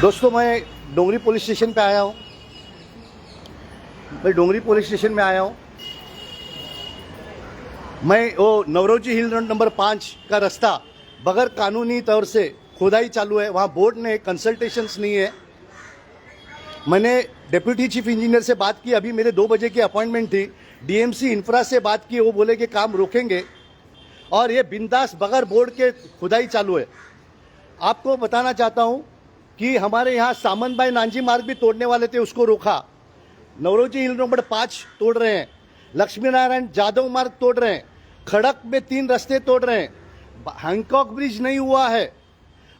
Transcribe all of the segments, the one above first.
दोस्तों, मैं डोंगरी पुलिस स्टेशन पे आया हूँ। मैं डोंगरी पुलिस स्टेशन में आया हूँ। मैं वो नवरोजी हिल रोड नंबर 5 का रास्ता बगैर कानूनी तौर से खोदाई चालू है। वहाँ बोर्ड ने कंसल्टेशंस नहीं है। मैंने डिप्यूटी चीफ इंजीनियर से बात की। अभी मेरे 2 बजे की अपॉइंटमेंट थी। डीएमसी इंफ्रा से बात की, वो बोले कि काम रोकेंगे और ये बिंदास बगैर बोर्ड के खुदाई चालू है। आपको बताना चाहता हूँ कि हमारे यहाँ सामंत भाई नांजी मार्ग भी तोड़ने वाले थे, उसको रोका। नवरोजी हिल नंबर 5 तोड़ रहे हैं। लक्ष्मी नारायण जादव मार्ग तोड़ रहे हैं। खड़क में 3 रास्ते तोड़ रहे हैं। हैंकॉक ब्रिज नहीं हुआ है।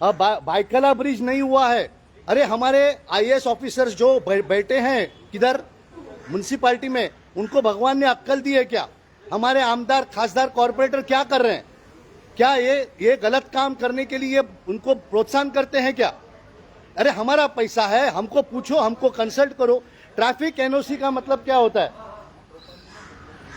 अब बाइकला ब्रिज नहीं हुआ है। अरे हमारे आईएएस ऑफिसर्स जो बैठे हैं किधर म्युनिसिपालिटी में, उनको भगवान ने अक्कल दी है क्या? हमारे आमदार खासदार कॉर्पोरेटर क्या कर रहे हैं? क्या ये गलत काम करने के लिए उनको प्रोत्साहन करते हैं क्या? अरे हमारा पैसा है, हमको पूछो, हमको कंसल्ट करो। ट्रैफिक एनओसी का मतलब क्या होता है?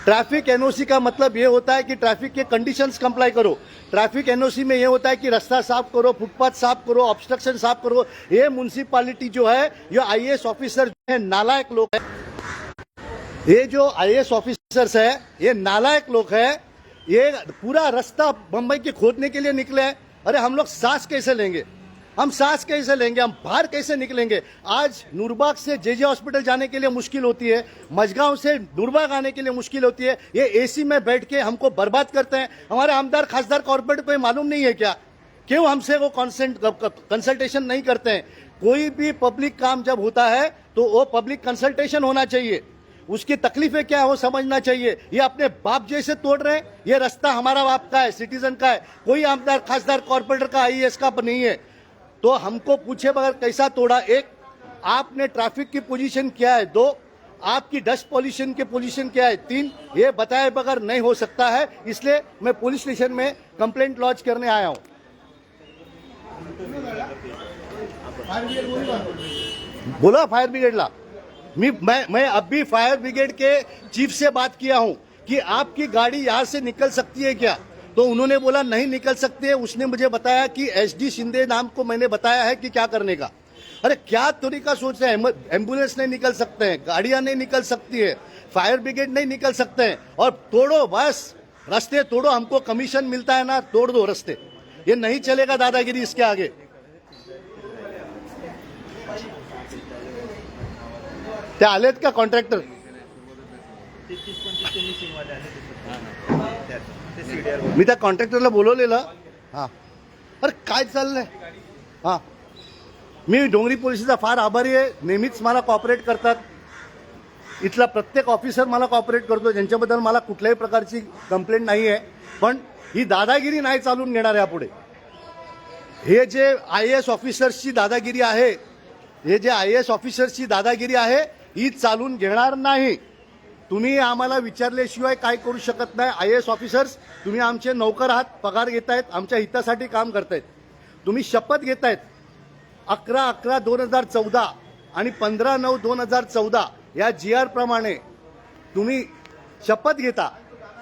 ट्रैफिक एनओसी का मतलब ये होता है कि ट्रैफिक के कंडीशंस कंप्लाई करो। ट्रैफिक एनओसी में ये होता है कि रास्ता साफ करो, फुटपाथ साफ करो, ऑब्स्ट्रक्शन साफ करो। ये म्युनिसिपैलिटी जो है, ये आईएएस ऑफिसर जो है नालायक लोग है। ये जो आईएएस ऑफिसर्स है, ये नालायक लोग है। ये पूरा रास्ता बंबई के खोदने के लिए निकले हैं। अरे हम लोग सांस कैसे लेंगे? हम सांस कैसे लेंगे? हम बाहर कैसे निकलेंगे? आज नूरबाग से जेजे हॉस्पिटल जाने के लिए मुश्किल होती है। मझगांव से नूरबाग आने के लिए मुश्किल होती है। ये एसी में बैठ के हमको बर्बाद करते हैं। हमारे आमदार खासदार कॉर्पोरेट को मालूम नहीं है क्या? क्यों हमसे वो कंसल्टेशन नहीं करते हैं? कोई भी पब्लिक काम जब होता है तो वो पब्लिक कंसल्टेशन होना चाहिए। उसकी तकलीफें क्या है वो समझना चाहिए। ये अपने बाप जैसे तोड़ रहे हैं। ये रास्ता हमारा बाप का है, सिटीजन का है। कोई आमदार खासदार कॉर्पोरेटर का आईएएस का नहीं है। तो हमको पूछे बगैर कैसा तोड़ा? एक, आपने ट्रैफिक की पोजीशन क्या है? 2, आपकी डस्ट पॉल्यूशन की पोजीशन क्या है? 3, ये बताए बगैर नहीं हो सकता है। इसलिए मैं पुलिस स्टेशन में कंप्लेंट लॉन्च करने आया हूं। बोला फायर ब्रिगेडला। मैं अभी फायर ब्रिगेड के चीफ से बात किया हूं कि आपकी गाड़ी यहां से निकल सकती है क्या? तो उन्होंने बोला नहीं निकल सकते है। उसने मुझे बताया कि एसडी शिंदे नाम को मैंने बताया है कि क्या करने का। अरे क्या तरीका सोच रहे हैं? एम्बुलेंस नहीं निकल सकते हैं, गाड़ियां नहीं निकल सकती है, फायर ब्रिगेड नहीं निकल सकते हैं, और तोड़ो बस रास्ते तोड़ो। हमको कमीशन मिलता है ना, तोड़ दो रास्ते। ये नहीं चलेगा दादागिरी इसके आगे। ते आलेत का कॉन्ट्रॅक्टर? मी त्या कॉन्ट्रॅक्टरला बोलवलेलं. हां, अरे काय चाललंय? हां, मी डोंगरी पोलिसचा फार आभारी आहे. नेहमीच मला कॉपरेट करतात. इथला प्रत्येक ऑफिसर मला कॉपरेट करतो, ज्यांच्याबद्दल मला कुठल्याही प्रकारची कंप्लेंट नाही आहे. पण ही दादागिरी नाही चालून घेणार यापुढे. हे जे आईएएस ऑफिसर्सची दादागिरी आहे, हे जे आईएएस ऑफिसर्सची दादागिरी आहे, ही चालून घेणार नाही. तुम्ही आम्हाला विचारल्याशिवाय काय करू शकत नाही. आईएएस ऑफिसर्स, तुम्ही आमचे नौकर आहात, पगार घेतायत, आमच्या हितासाठी काम करतायत. तुम्ही शपथ घेतायत 11/11/2014 आणि 15/9/2014 या जीआर प्रमाणे तुम्ही शपथ घेता.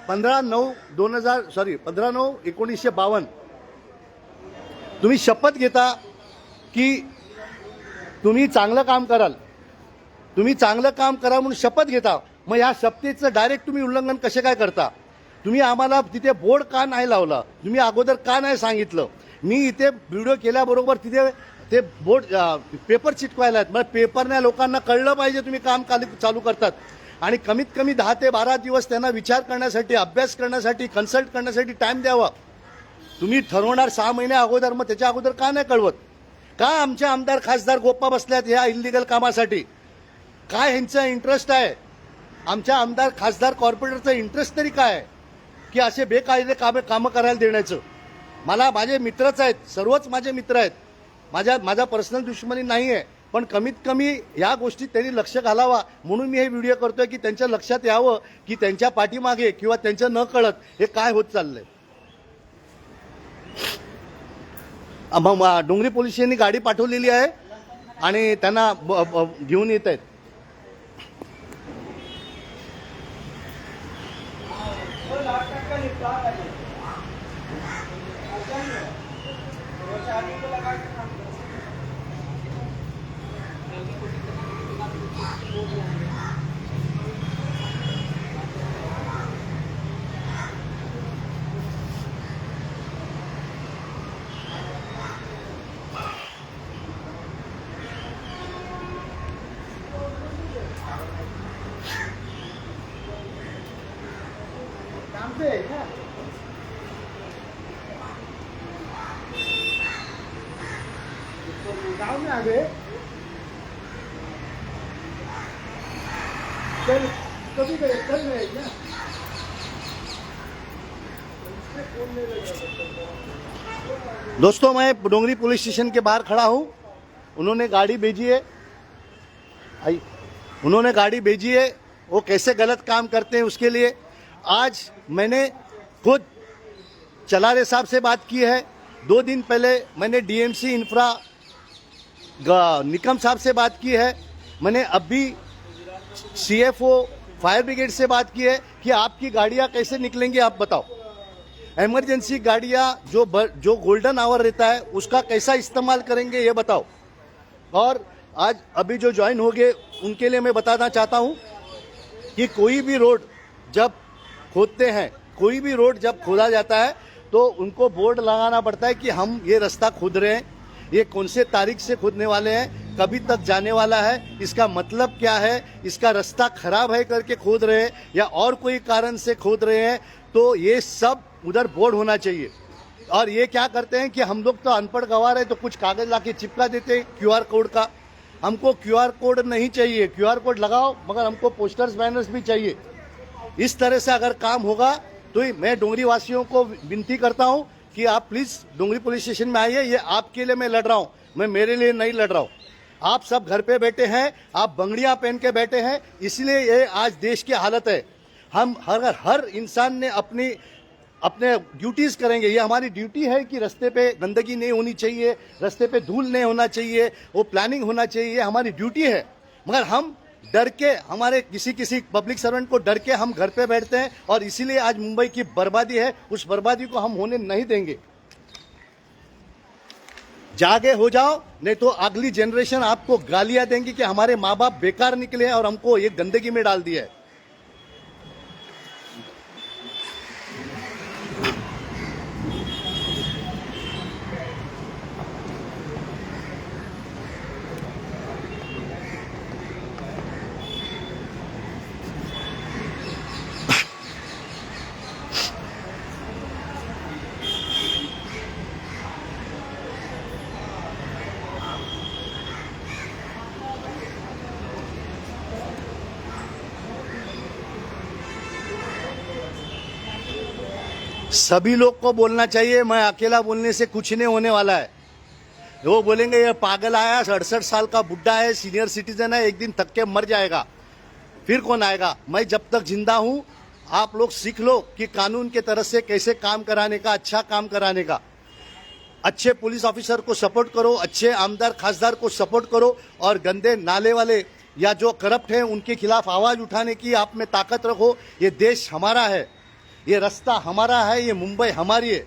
15/9/1952 तुम्ही शपथ घेता की तुम्ही चांगलं काम कराल, तुम्ही चांगलं काम करा म्हणून शपथ घेता. मग या शपथेचं डायरेक्ट तुम्ही उल्लंघन कसे काय करता? तुम्ही आम्हाला तिथे बोर्ड का नाही लावला? तुम्ही अगोदर का नाही सांगितलं? मी इथे व्हिडिओ केल्याबरोबर तिथे ते बोर्ड पेपर चिटकवायला आहेत. मग पेपरने लोकांना कळलं पाहिजे तुम्ही काम चालू करतात. आणि कमीत कमी 10 ते 12 दिवस त्यांना विचार करण्यासाठी, अभ्यास करण्यासाठी, कन्सल्ट करण्यासाठी टाइम द्यावा. तुम्ही ठरवणार 6 महिने अगोदर, मग त्याच्या अगोदर का नाही कळवत? का आमचे आमदार खासदार गोप्पा बसल्यात ह्या इलिगल कामासाठी? काय ह्यांचा इंटरेस्ट आहे? आमच्या आमदार खासदार कॉर्पोरेटरचा इंटरेस्ट तरी काय आहे की असे बेकायदे कामं करायला देण्याचं? मला माझे मित्रच आहेत, सर्वच माझे मित्र आहेत. माझा पर्सनल दुश्मनी नाही आहे. पण कमीत कमी या गोष्टीत त्यांनी लक्ष घालावा म्हणून मी हे व्हिडिओ करतोय की त्यांच्या लक्षात यावं की त्यांच्या पाठीमागे किंवा त्यांच्या न कळत हे काय होत चाललंय. डोंगरी पोलीस यांनी गाडी पाठवलेली आहे आणि त्यांना घेऊन येत आहेत. पे है क्या? गाँव में आ गए। कल कभी गए, कल गए क्या? दोस्तों, मैं डोंगरी पुलिस स्टेशन के बाहर खड़ा हूँ। उन्होंने गाड़ी भेजी है, उन्होंने गाड़ी भेजी है। वो कैसे गलत काम करते हैं उसके लिए आज मैंने खुद चलारे साहब से बात की है। 2 दिन पहले मैंने डीएमसी इंफ्रा निकम साहब से बात की है। मैंने अभी सीएफओ फायर ब्रिगेड से बात की है कि आपकी गाड़ियां कैसे निकलेंगी, आप बताओ। इमरजेंसी गाड़ियां जो गोल्डन आवर रहता है उसका कैसा इस्तेमाल करेंगे, ये बताओ। और आज अभी जो ज्वाइन हो गए उनके लिए मैं बताना चाहता हूं कि कोई भी रोड जब खोदते हैं, कोई भी रोड जब खोदा जाता है तो उनको बोर्ड लगाना पड़ता है कि हम ये रास्ता खोद रहे हैं, ये कौन से तारीख से खोदने वाले हैं, कभी तक जाने वाला है, इसका मतलब क्या है, इसका रास्ता खराब है करके खोद रहे हैं या और कोई कारण से खोद रहे हैं, तो ये सब उधर बोर्ड होना चाहिए। और ये क्या करते हैं कि हम लोग तो अनपढ़ गवार है तो कुछ कागज लाके चिपका देते हैं क्यूआर कोड का। हमको क्यूआर कोड नहीं चाहिए, क्यूआर कोड लगाओ मगर हमको पोस्टर्स बैनर्स भी चाहिए। इस तरह से अगर काम होगा तो मैं डोंगरी वासियों को विनती करता हूं कि आप प्लीज डोंगरी पुलिस स्टेशन में आइए। ये आपके लिए मैं लड़ रहा हूं, मैं मेरे लिए नहीं लड़ रहा हूं। आप सब घर पे बैठे हैं, आप बंगड़ियां पहन के बैठे हैं, इसलिए ये आज देश की हालत है। हम हर इंसान ने अपने ड्यूटीज करेंगे। ये हमारी ड्यूटी है कि रास्ते पे गंदगी नहीं होनी चाहिए, रास्ते पे धूल नहीं होना चाहिए, वो प्लानिंग होना चाहिए, ये हमारी ड्यूटी है। मगर हम डर के, हमारे किसी पब्लिक सर्वेंट को डर के हम घर पे बैठते हैं और इसीलिए आज मुंबई की बर्बादी है। उस बर्बादी को हम होने नहीं देंगे। जागे हो जाओ, नहीं तो अगली जनरेशन आपको गालियां देंगी कि हमारे माँ बाप बेकार निकले हैं और हमको ये गंदगी में डाल दिया है। सभी लोग को बोलना चाहिए, मैं अकेला बोलने से कुछ नहीं होने वाला है। वो बोलेंगे ये पागल आया, 68 साल का बुढ़ा है, सीनियर सिटीजन है, एक दिन थक के मर जाएगा, फिर कौन आएगा। मैं जब तक जिंदा हूं, आप लोग सीख लो कि कानून के तरफ से कैसे काम कराने का, अच्छा काम कराने का। अच्छे पुलिस ऑफिसर को सपोर्ट करो, अच्छे आमदार खासदार को सपोर्ट करो और गंदे नाले वाले या जो करप्ट हैं उनके खिलाफ आवाज उठाने की आप में ताकत रखो। ये देश हमारा है, ये रास्ता हमारा है, ये मुंबई हमारी है।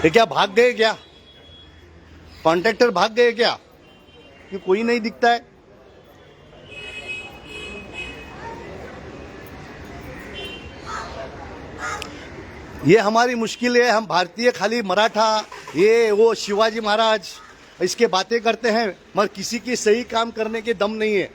ये क्या भाग गए क्या? कॉन्ट्रैक्टर भाग गए क्या कि कोई नहीं दिखता है? ये हमारी मुश्किल है। हम भारतीय खाली मराठा, ये वो शिवाजी महाराज इसके बातें करते हैं मगर किसी की सही काम करने के दम नहीं है।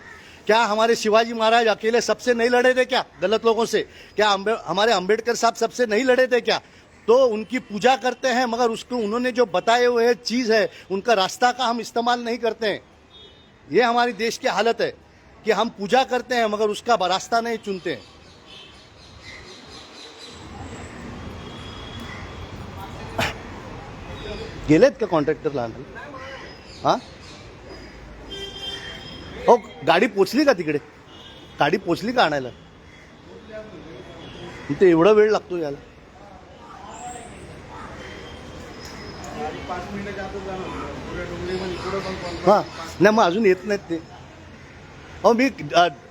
क्या हमारे शिवाजी महाराज अकेले सबसे नहीं लड़े थे क्या गलत लोगों से? क्या हमारे अंबेडकर साहब सबसे नहीं लड़े थे क्या? तो उनकी पूजा करते हैं मगर उसको उन्होंने जो बताए हुए चीज़ है उनका रास्ता का हम इस्तेमाल नहीं करते हैं। ये हमारी देश की हालत है कि हम पूजा करते हैं मगर उसका रास्ता नहीं चुनते हैं। गेलेत का कॉन्ट्रॅक्टर लहान? हां, हो गाडी पोचली का तिकडे? गाडी पोचली का आणायला? इथे एवढा वेळ लागतो याला? 5 मिनिटं जातो जाणार पुढे डोंगरीमध्ये पुढे पण हां, नाही मग अजून येत नाहीत ते। अहो मी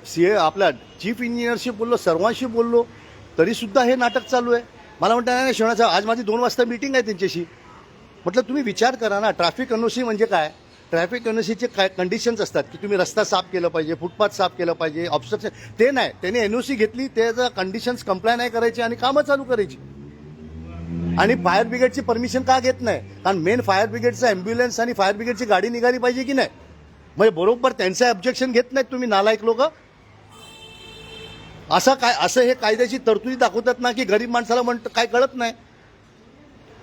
सीए आपला चीफ इंजिनियरशी बोललो, सर्वांशी बोललो, तरी सुद्धा हे नाटक चालू आहे। मला म्हणतात नाही शिवण्याचा आज माझी 2 वाजता मीटिंग आहे त्यांच्याशी। म्हटलं तुम्ही विचार करा ना, ट्रॅफिक एनओसी म्हणजे काय? ट्रॅफिक एनओसीचे काय कंडिशन्स असतात की तुम्ही रस्ता साफ केला पाहिजे, फुटपाथ साफ केलं पाहिजे, ऑब्स्ट्रक्शन ते नाही। त्यांनी एनओसी घेतली, त्याचं कंडिशन्स कंप्लाय नाही करायचे आणि कामं चालू करायची। आणि फायर ब्रिगेडची परमिशन का घेत नाही? कारण मेन फायर ब्रिगेडचं ॲम्ब्युलन्स आणि फायर ब्रिगेडची गाडी निघाली पाहिजे की नाही? म्हणजे बरोबर त्यांचं ऑब्जेक्शन घेत नाहीत तुम्ही नालायक लोक. असं हे कायद्याची तरतुदी दाखवतात ना की गरीब माणसाला म्हणतं काय कळत नाही.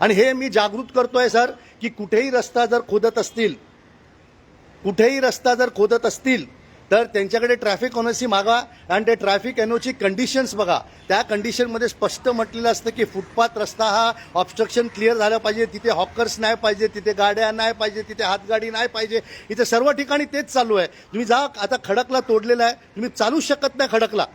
आणि हे मी जागृत करतोय सर की कुठेही रस्ता जर खोदत असतील तर त्यांच्याकडे ट्रॅफिक एनओसी मागा आणि ते ट्रॅफिक एनओची कंडिशन्स बघा. त्या कंडिशनमध्ये स्पष्ट म्हटलेलं असतं की फुटपाथ रस्ता हा ऑब्स्ट्रक्शन क्लिअर झाला पाहिजे, तिथे हॉकर्स नाही पाहिजे, तिथे गाड्या नाही पाहिजे, तिथे हातगाडी नाही पाहिजे. इथे सर्व ठिकाणी तेच चालू आहे. तुम्ही जा, आता खडकला तोडलेला आहे, तुम्ही चालूच शकत नाही खडकला.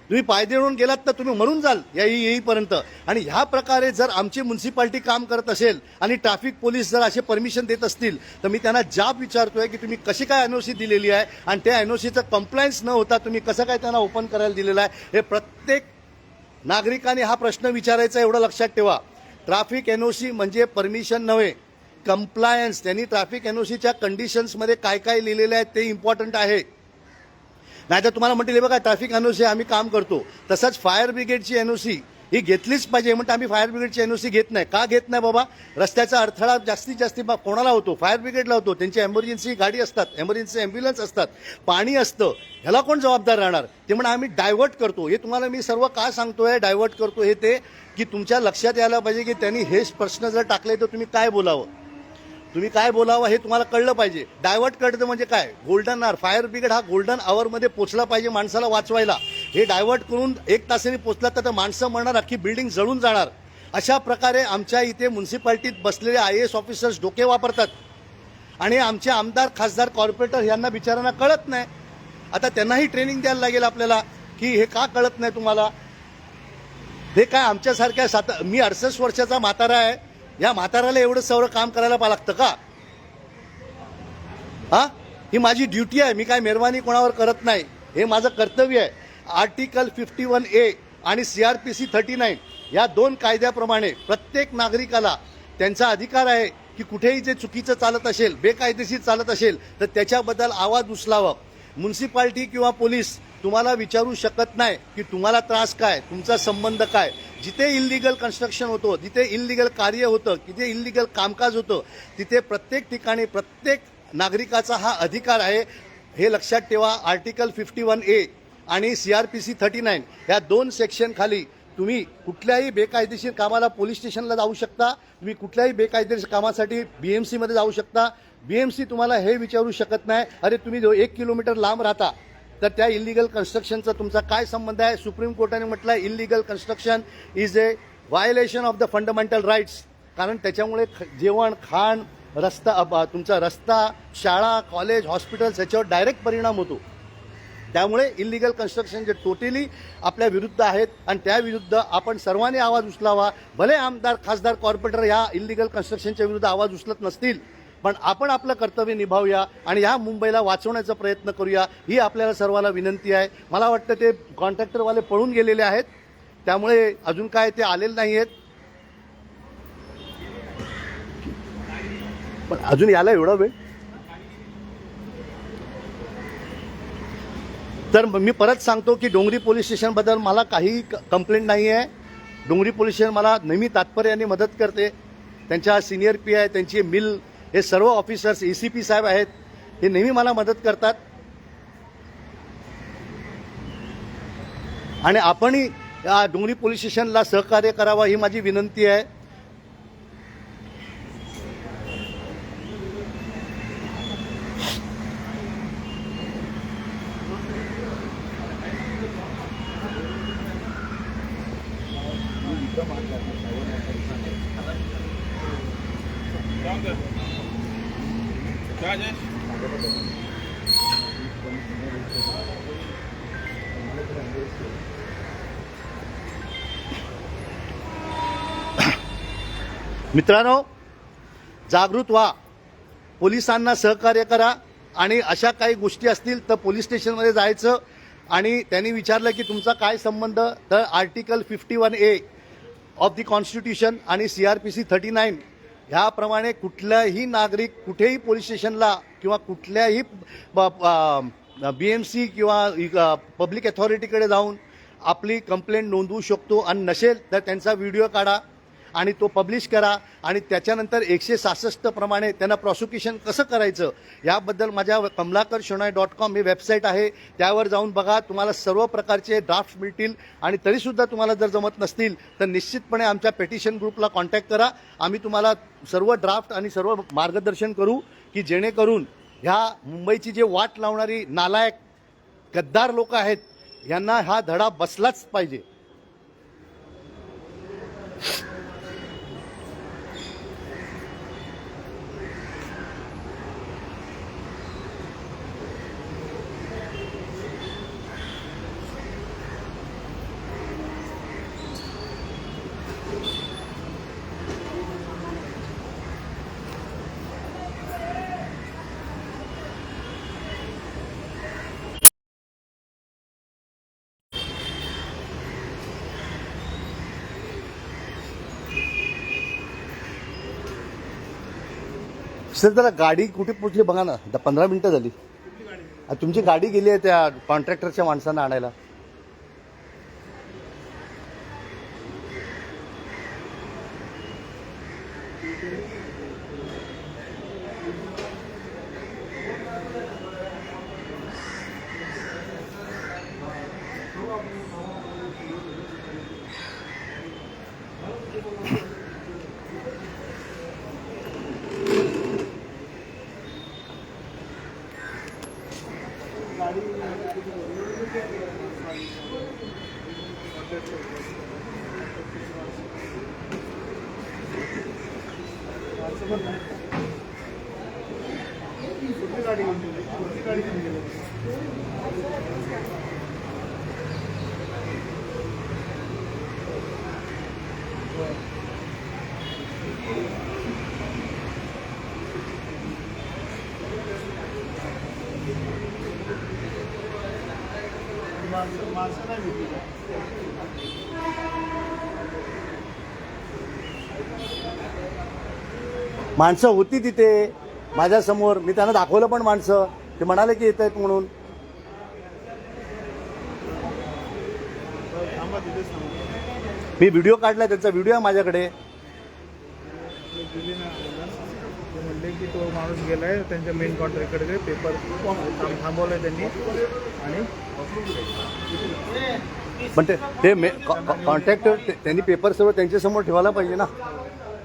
तुम्ही पायदळून गेलात तर तुम्ही मरून जाल येईपर्यंत. आणि ह्या प्रकारे जर आमची म्युन्सिपाल्टी काम करत असेल आणि ट्रॅफिक पोलीस जर असे परमिशन देत असतील तर मी त्यांना जाब विचारतोय की तुम्ही कशी काय एनओसी दिलेली आहे आणि त्या एनओसीचं कंप्लायन्स न होता तुम्ही कसं काय त्यांना ओपन करायला दिलेलं आहे. हे प्रत्येक नागरिकाने हा प्रश्न विचारायचा, एवढं लक्षात ठेवा. ट्रॅफिक एनओसी म्हणजे परमिशन नव्हे, कंप्लायन्स. त्यांनी ट्रॅफिक एनओसीच्या कंडिशन्समध्ये काय काय लिहिलेलं आहे ते इम्पॉर्टंट आहे. नाहीतर तुम्हाला म्हणतील बघा ट्रॅफिक एनओसी आम्ही काम करतो. तसंच फायर ब्रिगेडची एनओसी ही घेतलीच पाहिजे. म्हणते आम्ही फायर ब्रिगेडची एनओसी घेत नाही. का घेत नाही बाबा? रस्त्याचा अडथळा जास्तीत जास्त कोणाला होतो? फायर ब्रिगेडला होतो. त्यांची एमर्जन्सी गाडी असतात, एमर्जन्सी ॲम्ब्युलन्स असतात, पाणी असतं. ह्याला कोण जबाबदार राहणार? ते म्हणा आम्ही डायव्हर्ट करतो. हे तुम्हाला मी सर्व का सांगतोय डायव्हर्ट करतो हे ते की तुमच्या लक्षात यायला पाहिजे की त्यांनी हे प्रश्न जर टाकले तर तुम्ही काय बोलावं, हे तुम्हाला कळलं पाहिजे. डायव्हर्ट करतं म्हणजे काय? Golden hour. फायर ब्रिगेड हा गोल्डन आवरमध्ये पोचला पाहिजे माणसाला वाचवायला. हे डायव्हर्ट करून 1 तासाने पोचला तर माणसं मरणार, अख्खी बिल्डिंग जळून जाणार. अशा प्रकारे आमच्या इथे म्युन्सिपाल्टीत बसलेले IAS ऑफिसर्स डोके वापरतात आणि आमचे आमदार, खासदार, कॉर्पोरेटर यांना बिचारांना कळत नाही. आता त्यांनाही ट्रेनिंग द्यायला लागेल आपल्याला की हे का कळत नाही तुम्हाला. हे काय आमच्यासारख्या मी 68 वर्षाचा म्हातारा आहे, या म्हाताऱ्याला एवढं सगळं काम करायला लागतं का? ही माझी ड्युटी आहे. मी काय मेहरबानी कोणावर करत नाही, हे माझं कर्तव्य आहे. आर्टिकल 51A आणि CRPC 39 या 2 कायद्याप्रमाणे प्रत्येक नागरिकाला त्यांचा अधिकार आहे की कुठेही जे चुकीचं चालत असेल, बेकायदेशीर चालत असेल तर त्याच्याबद्दल आवाज उचलावा. म्युन्सिपाल्टी किंवा पोलीस तुम्हाला विचारू शकत नाही की तुम्हाला त्रास काय, तुमचा संबंध काय. जिथे इल्लिगल कन्स्ट्रक्शन होतं, जिथे इल्लिगल कार्य होतं, जिथे इल्लिगल कामकाज होतं, तिथे प्रत्येक ठिकाणी प्रत्येक नागरिकाचा हा अधिकार आहे. हे लक्षात ठेवा. आर्टिकल 51A आणि CRPC 39 या 2 सेक्शन खाली तुम्ही कुठल्याही बेकायदेशीर कामाला पोलीस स्टेशनला जाऊ शकता. तुम्ही कुठल्याही बेकायदेशीर कामासाठी BMC मध्ये जाऊ शकता. BMC तुम्हाला हे विचारू शकत नाही अरे तुम्ही 1 किलोमीटर लांब राहता तर त्या इल्लिगल कन्स्ट्रक्शनचा तुमचा काय संबंध आहे. सुप्रीम कोर्टाने म्हटलं आहे illegal construction is a violation of the fundamental rights. कारण त्याच्यामुळे जेवण, खाण, रस्ता, तुमचा रस्ता, शाळा, कॉलेज, हॉस्पिटल्स याच्यावर डायरेक्ट परिणाम होतो. त्यामुळे इल्लिगल कन्स्ट्रक्शन जे टोटली आपल्या विरुद्ध आहेत आणि त्या विरुद्ध आपण सर्वांनी आवाज उचलावा. भले आमदार, खासदार, कॉर्पोरेटर ह्या इल्लिगल कन्स्ट्रक्शनच्या विरुद्ध आवाज उचलत नसतील पण आपण आपलं कर्तव्य निभावूया आणि ह्या मुंबईला वाचवण्याचा प्रयत्न करूया, ही आपल्याला सर्वांना विनंती आहे. मला वाटतं ते कॉन्ट्रॅक्टरवाले पळून गेलेले आहेत, त्यामुळे अजून काय ते आलेले नाही आहेत. पण अजून याला एवढा वेळ. तर मी परत सांगतो की डोंगरी पोलीस स्टेशनबद्दल मला काही कंप्लेंट नाही आहे. डोंगरी पोलीस स्टेशन मला नेहमी तात्पर्याने मदत करते. त्यांच्या सिनियर PI, त्यांची मिल, हे सर्व ऑफिसर्स, ACP साहेब आहेत, हे नेहमी मला मदत करतात. आणि आपणही या डोंगरी पोलीस स्टेशनला सहकार्य करावं ही माझी विनंती आहे. मित्रांनो, जागृत व्हा, पोलिसांना सहकार्य करा आणि अशा काही गोष्टी असतील तर पोलीस स्टेशनमध्ये जायचं. आणि त्यांनी विचारलं की तुमचा काय संबंध, तर article 51A of the constitution आणि CRPC 39 ह्याप्रमाणे कुठलाही नागरिक कुठेही पोलीस स्टेशनला किंवा कुठल्याही BMC किंवा पब्लिक अथॉरिटीकडे जाऊन आपली कंप्लेंट नोंदवू शकतो. आणि नसेल तर त्यांचा व्हिडिओ काढा आणि तो पब्लिश करा आणि त्याच्यानंतर 166 प्रमाणे त्यांना प्रॉसिक्युशन कसं करायचं याबद्दल माझ्या kamlakarshenoy.com ही वेबसाईट आहे, त्यावर जाऊन बघा. तुम्हाला सर्व प्रकारचे ड्राफ्ट मिळतील आणि तरीसुद्धा तुम्हाला जर जमत नसतील तर निश्चितपणे आमच्या पेटिशन ग्रुपला कॉन्टॅक्ट करा. आम्ही तुम्हाला सर्व ड्राफ्ट आणि सर्व मार्गदर्शन करू की जेणेकरून ह्या मुंबईची जे वाट लावणारी नालायक गद्दार लोक आहेत यांना हा धडा बसलाच पाहिजे. सर जरा गाडी कुठे पोचली बघा ना, 15 मिनिटं झाली. तुमची गाडी गेली आहे त्या कॉन्ट्रॅक्टरच्या माणसांना आणायला. माणसं नाही भेटली. माणसं होती तिथे माझ्यासमोर, मी त्यांना दाखवलं पण माणसं, ते म्हणाले की येत आहेत म्हणून. थांबा तिथेच थांबा. मी व्हिडिओ काढलाय, त्यांचा व्हिडिओ आहे माझ्याकडे. दिली ना ते म्हणले की तो माणूस गेलाय त्यांच्या मेन कॉन्ट्रॅक्टकडे, पेपर थांबवलाय त्यांनी आणि पण ते कॉन्ट्रॅक्टर त्यांनी पेपर सर्व त्यांच्यासमोर ठेवायला पाहिजे ना,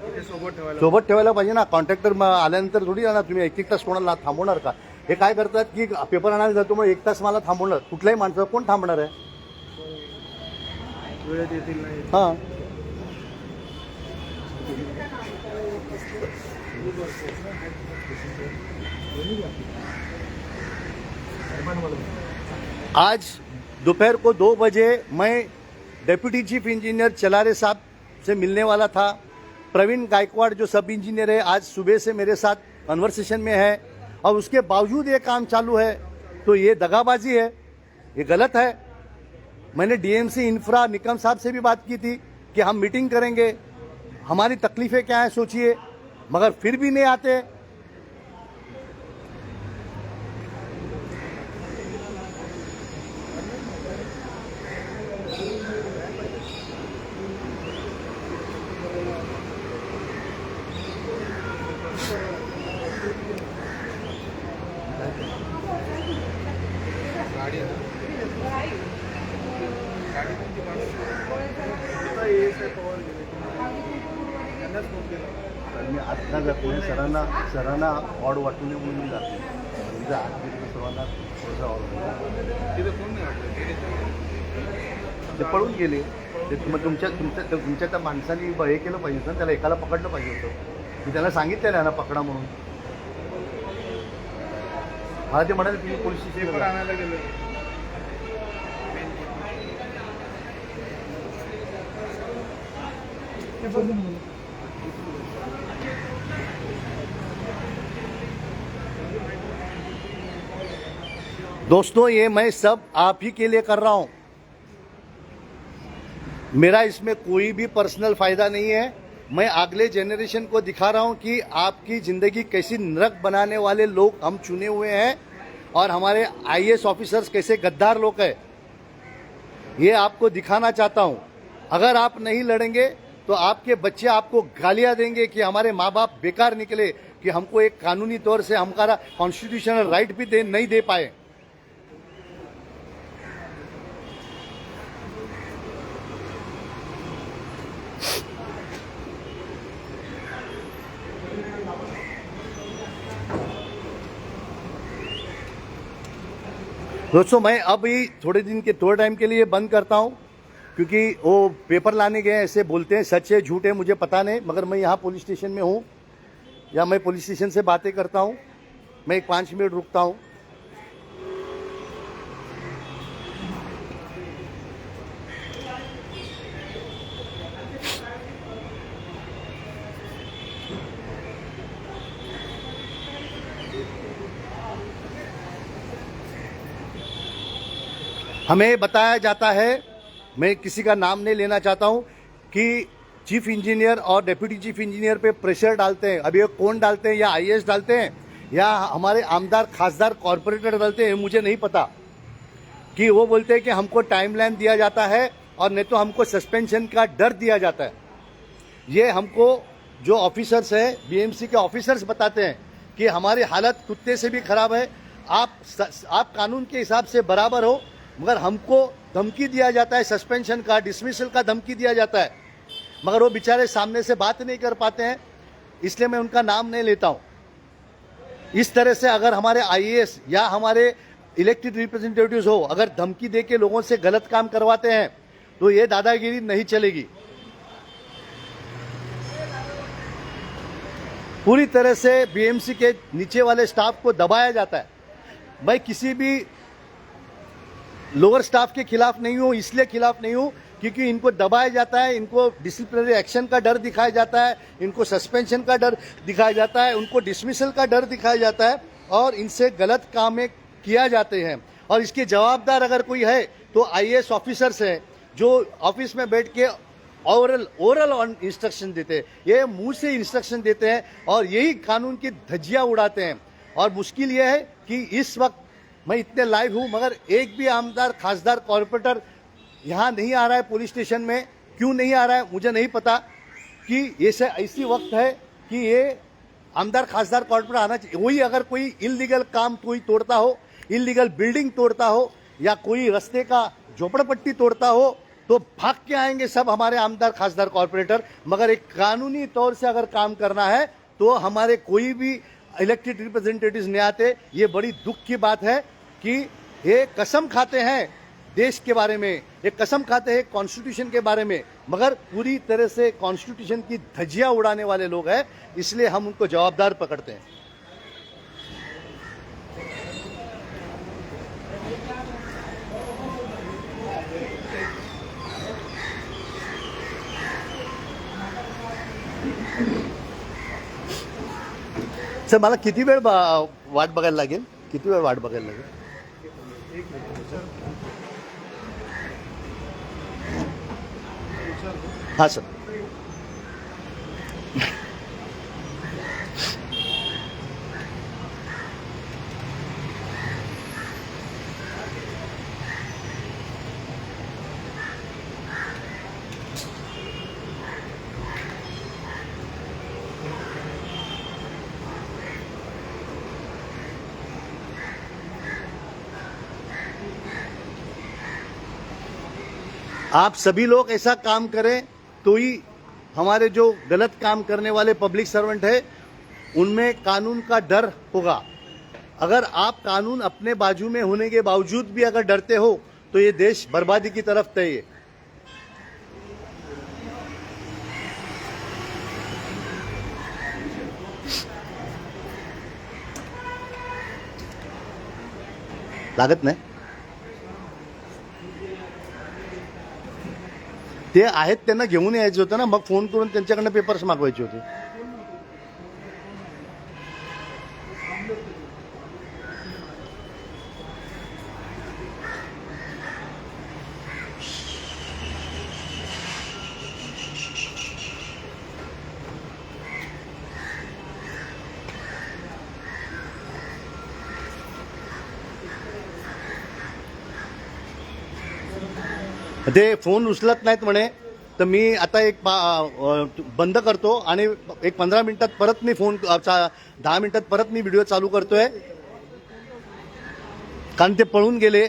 ते सोबत ठेवायला पाहिजे ना. कॉन्ट्रॅक्टर आल्यानंतर थोडी ना तुम्ही एक तास कोणाला थांबवणार का? हे काय करतात की पेपर आणायला जातो मग 1 तास मला थांबवणार. कुठल्याही माणसं कोण थांबणार आहे? वेळेत येतील नाही. हां, आज दोपहर को 2 बजे मैं डेप्यूटी चीफ इंजीनियर चलारे साहब से मिलने वाला था. प्रवीण गायकवाड़ जो सब इंजीनियर है आज सुबह से मेरे साथ कन्वर्सेशन में है और उसके बावजूद ये काम चालू है, तो ये दगाबाजी है, ये गलत है. मैंने डीएमसी इंफ्रा निकम साहब से भी बात की थी कि हम मीटिंग करेंगे, हमारी तकलीफें क्या हैं सोचिए, मगर फिर भी नहीं आते. मी आत्ता जातो सरांना ऑड वाटू नये म्हणून जाते. म्हणजे आत सर्वांना थोडंसं ऑड ते पळून गेले. ते मग तुमच्या त्या माणसाने हे केलं पाहिजे ना, त्याला एकाला पकडलं पाहिजे होतं. मी त्याला सांगितलेलं आहे ना पकडा म्हणून. मला ते म्हणाले तुम्ही पोलीस स्टेशनला आणायला गेलो. दोस्तों ये मैं सब आप ही के लिए कर रहा हूं. मेरा इसमें कोई भी पर्सनल फायदा नहीं है. मैं अगले जनरेशन को दिखा रहा हूं कि आपकी जिंदगी कैसी नरक बनाने वाले लोग हम चुने हुए हैं और हमारे आईएएस ऑफिसर्स कैसे गद्दार लोग हैं, ये आपको दिखाना चाहता हूं. अगर आप नहीं लड़ेंगे तो आपके बच्चे आपको गालियां देंगे कि हमारे माँ बाप बेकार निकले, कि हमको एक कानूनी तौर से हमारा कॉन्स्टिट्यूशनल राइट भी नहीं दे पाए। दोस्तों, मैं अभी थोड़े टाइम के लिए बंद करता हूं, क्योंकि वो पेपर लाने गए, ऐसे बोलते हैं, सच है झूठ है मुझे पता नहीं, मगर मैं यहाँ पुलिस स्टेशन में हूँ या मैं पुलिस स्टेशन से बातें करता हूँ। मैं 5 मिनट रुकता हूँ। हमें बताया जाता है, मैं किसी का नाम नहीं लेना चाहता हूं, कि चीफ इंजीनियर और डिप्टी चीफ इंजीनियर पे प्रेशर डालते हैं। अब ये कौन डालते हैं, या आईएएस डालते हैं या हमारे आमदार खासदार कॉरपोरेटर डालते हैं, मुझे नहीं पता। कि वो बोलते हैं कि हमको टाइमलाइन दिया जाता है और नहीं तो हमको सस्पेंशन का डर दिया जाता है। ये हमको जो ऑफिसर्स हैं, बीएमसी के ऑफिसर्स बताते हैं कि हमारी हालत कुत्ते से भी खराब है। आप कानून के हिसाब से बराबर हो, मगर हमको धमकी दिया जाता है, सस्पेंशन का, डिसमिसल का धमकी दिया जाता है, मगर वो बेचारे सामने से बात नहीं कर पाते हैं, इसलिए मैं उनका नाम नहीं लेता हूं। इस तरह से अगर हमारे आईएएस या हमारे इलेक्टेड रिप्रेजेंटेटिव्स हो, अगर धमकी देके लोगों से गलत काम करवाते हैं, तो ये दादागिरी नहीं चलेगी। पूरी तरह से बीएमसी के नीचे वाले स्टाफ को दबाया जाता है। मैं किसी भी लोअर स्टाफ के खिलाफ नहीं हूं, इसलिए खिलाफ नहीं हूं क्योंकि इनको दबाया जाता है, इनको डिसिप्लिनरी एक्शन का डर दिखाया जाता है, इनको सस्पेंशन का डर दिखाया जाता है, उनको डिसमिसल का डर दिखाया जाता है, और इनसे गलत काम किया जाते हैं। और इसके जवाबदार अगर कोई है तो आईएएस ऑफिसर्स हैं, जो ऑफिस में बैठ के ओरल इंस्ट्रक्शन देते हैं, ये मुंह से इंस्ट्रक्शन देते हैं और यही कानून की धज्जियां उड़ाते हैं। और मुश्किल ये है कि इस वक्त मैं इतने लाइव हूं, मगर एक भी आमदार खासदार कॉर्पोरेटर यहाँ नहीं आ रहा है पुलिस स्टेशन में। क्यों नहीं आ रहा है मुझे नहीं पता, कि ये ऐसी वक्त है कि ये आमदार खासदार कॉर्पोरेटर आना चाहिए। वही अगर कोई इलीगल काम कोई तोड़ता हो, इलीगल बिल्डिंग तोड़ता हो, या कोई रास्ते का झोपड़पट्टी तोड़ता हो, तो भाग के आएंगे सब हमारे आमदार खासदार कॉर्पोरेटर। मगर एक कानूनी तौर से अगर काम करना है तो हमारे कोई भी इलेक्टेड रिप्रेजेंटेटिव्स नहीं आते। ये बड़ी दुख की बात है कि ये कसम खाते हैं देश के बारे में, ये कसम खाते हैं कॉन्स्टिट्यूशन के बारे में, मगर पूरी तरह से कॉन्स्टिट्यूशन की धज्जियां उड़ाने वाले लोग हैं, इसलिए हम उनको जवाबदार पकड़ते हैं। सर, मला किती वेळ वाट बघायला लागेल? किती वेळ वाट बघायला लागेल? हाँ सर। आप सभी लोग ऐसा काम करें तो ही हमारे जो गलत काम करने वाले पब्लिक सर्वेंट है उनमें कानून का डर होगा। अगर आप कानून अपने बाजू में होने के बावजूद भी अगर डरते हो तो ये देश बर्बादी की तरफ तय है। लागत नाही ते आहेत, त्यांना घेऊन यायचं होतं ना, मग फोन करून त्यांच्याकडनं पेपर्स मागवायचे होते। ते फोन उचलत नाहीत म्हणे, तर मी आता एक बंद करतो आणि एक 15 मिनिटात परत मी 10 मिनिटात परत मी व्हिडिओ चालू करतोय, कारण ते पळून गेले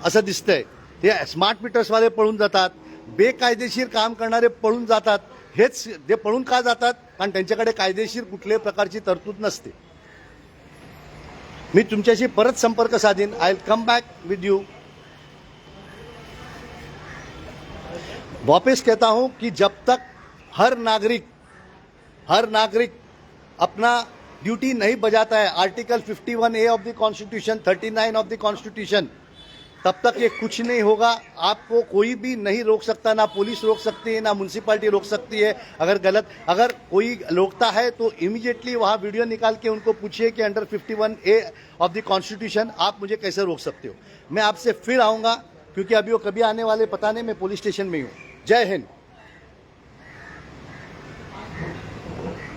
असं दिसतंय. ते स्मार्ट मीटर्सवाले पळून जातात, बेकायदेशीर काम करणारे पळून जातात. हेच ते पळून का जातात? कारण त्यांच्याकडे कायदेशीर कुठल्याही प्रकारची तरतूद नसते. मी तुमच्याशी परत संपर्क साधीन. आय विल कम बैक विद यू. वापस कहता हूं कि जब तक हर नागरिक अपना ड्यूटी नहीं बजाता है, article 51A of the constitution, 39 of the constitution, तब तक ये कुछ नहीं होगा. आपको कोई भी नहीं रोक सकता, ना पुलिस रोक सकती है, ना म्यूनसिपैलिटी रोक सकती है. अगर कोई रोकता है तो इमीडिएटली वहां वीडियो निकाल के उनको पूछिए कि under 51A of the constitution आप मुझे कैसे रोक सकते हो. मैं आपसे फिर आऊंगा, क्योंकि अभी वो कभी आने वाले पता नहीं. मैं पुलिस स्टेशन में ही हूं. जय हिंद.